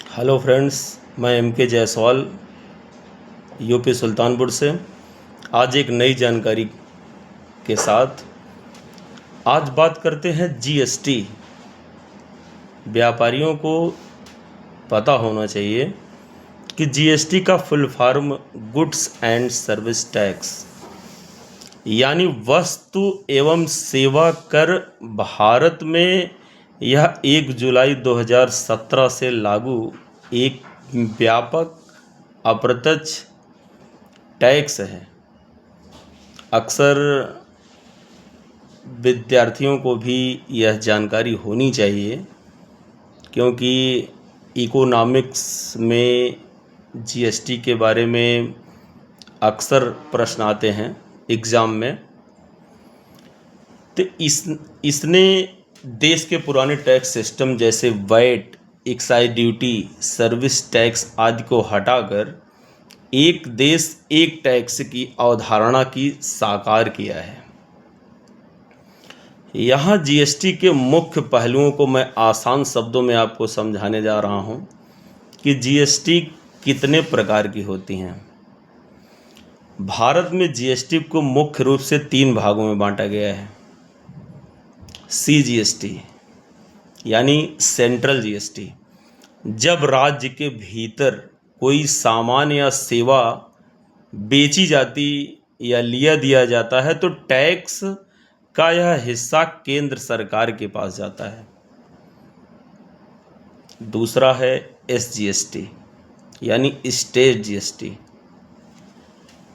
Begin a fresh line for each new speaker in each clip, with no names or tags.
Hello friends, मैं MK. Jaiswal UP Sultanpur से आज एक नई जानकारी के साथ आज बात करते हैं जीएसटी। व्यापारियों को पता होना चाहिए कि जीएसटी का full form goods and service tax यानी वस्तु एवं सेवा कर भारत में यह 1 जुलाई 2017 से लागू एक व्यापक अप्रत्यक्ष टैक्स है। अक्सर विद्यार्थियों को भी यह जानकारी होनी चाहिए क्योंकि इकोनॉमिक्स में जीएसटी के बारे में अक्सर प्रश्न आते हैं एग्ज़ाम में। तो इसने देश के पुराने टैक्स सिस्टम जैसे VAT, excise duty, service tax आदि को हटाकर एक देश एक टैक्स की अवधारणा की साकार किया है। यहाँ जीएसटी के मुख्य पहलुओं को मैं आसान शब्दों में आपको समझाने जा रहा हूँ कि जीएसटी कितने प्रकार की होती हैं। भारत में जीएसटी को मुख्य रूप से 3 भागों में बांटा गया है। सीजीएसटी यानी सेंट्रल जीएसटी, जब राज्य के भीतर कोई सामान या सेवा बेची जाती या लिया दिया जाता है तो टैक्स का यह हिस्सा केंद्र सरकार के पास जाता है। दूसरा है एसजीएसटी यानी स्टेट जीएसटी,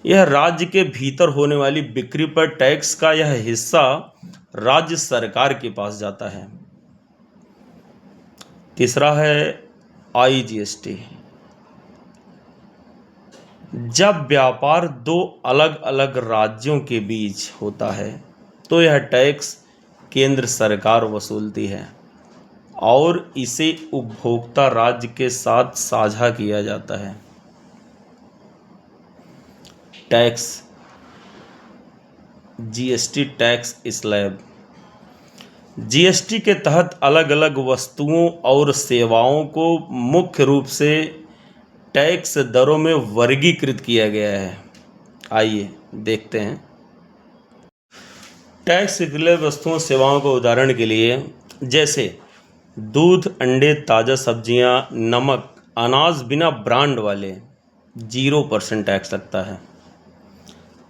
यह राज्य के भीतर होने वाली बिक्री पर टैक्स का यह हिस्सा राज्य सरकार के पास जाता है। तीसरा है आईजीएसटी, जब व्यापार 2 अलग अलग राज्यों के बीच होता है तो यह टैक्स केंद्र सरकार वसूलती है और इसे उपभोक्ता राज्य के साथ साझा किया जाता है। Tax GST tax slab, GST के तहत अलग अलग वस्तुओं और सेवाओं को मुख्य रूप से टैक्स दरों में वर्गीकृत किया गया है। आइए देखते हैं। टैक्स स्लैब वस्तुओं सेवाओं को उदाहरण के लिए जैसे दूध, अंडे, ताज़ा सब्जियां, नमक, अनाज बिना ब्रांड वाले 0% टैक्स लगता है।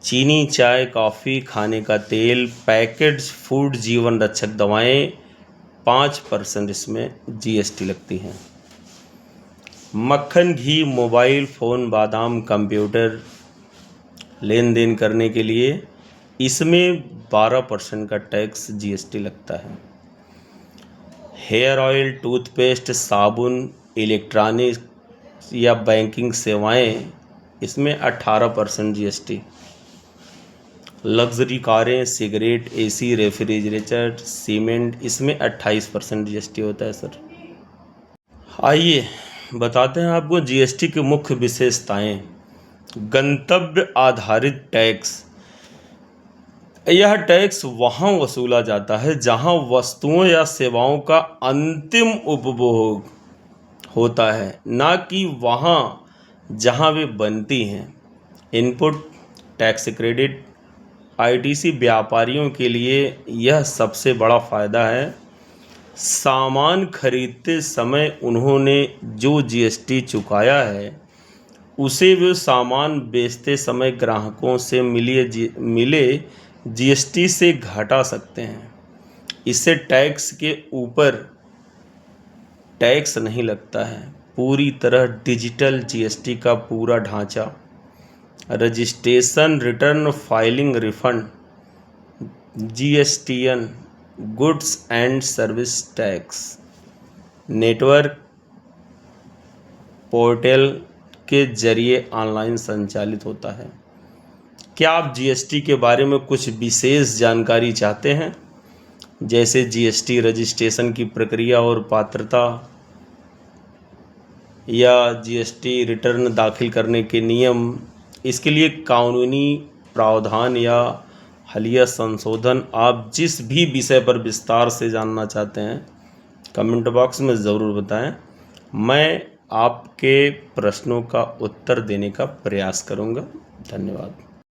चीनी, चाय, कॉफ़ी, खाने का तेल, पैकेज्ड फूड, जीवन रक्षक दवाएं 5% इसमें जीएसटी लगती हैं। मक्खन, घी, मोबाइल फ़ोन, बादाम, कंप्यूटर लेन देन करने के लिए इसमें 12% का टैक्स जीएसटी लगता है। हेयर ऑयल, टूथपेस्ट, साबुन, इलेक्ट्रॉनिक या बैंकिंग सेवाएं इसमें 18% जीएसटी। लग्जरी कारें, सिगरेट, एसी, रेफ्रिजरेटर, सीमेंट इसमें 28% जीएसटी होता है सर। आइए बताते हैं आपको जीएसटी की मुख्य विशेषताएं। गंतव्य आधारित टैक्स, यह टैक्स वहाँ वसूला जाता है जहाँ वस्तुओं या सेवाओं का अंतिम उपभोग होता है, ना कि वहाँ जहाँ वे बनती हैं। इनपुट टैक्स क्रेडिट, आईटीसी व्यापारियों के लिए यह सबसे बड़ा फ़ायदा है। सामान खरीदते समय उन्होंने जो जीएसटी चुकाया है उसे वे सामान बेचते समय ग्राहकों से मिले जीएसटी से घटा सकते हैं। इससे टैक्स के ऊपर टैक्स नहीं लगता है। पूरी तरह डिजिटल जीएसटी का पूरा ढांचा, registration, return filing, refund, GSTN goods and service tax network portal के जरिए ऑनलाइन संचालित होता है। क्या आप जीएसटी के बारे में कुछ विशेष जानकारी चाहते हैं, जैसे जीएसटी रजिस्ट्रेशन की प्रक्रिया और पात्रता या जीएसटी रिटर्न दाखिल करने के नियम? इसके लिए कानूनी प्रावधान या हालिया संशोधन, आप जिस भी विषय पर विस्तार से जानना चाहते हैं कमेंट बॉक्स में ज़रूर बताएं। मैं आपके प्रश्नों का उत्तर देने का प्रयास करूँगा। धन्यवाद।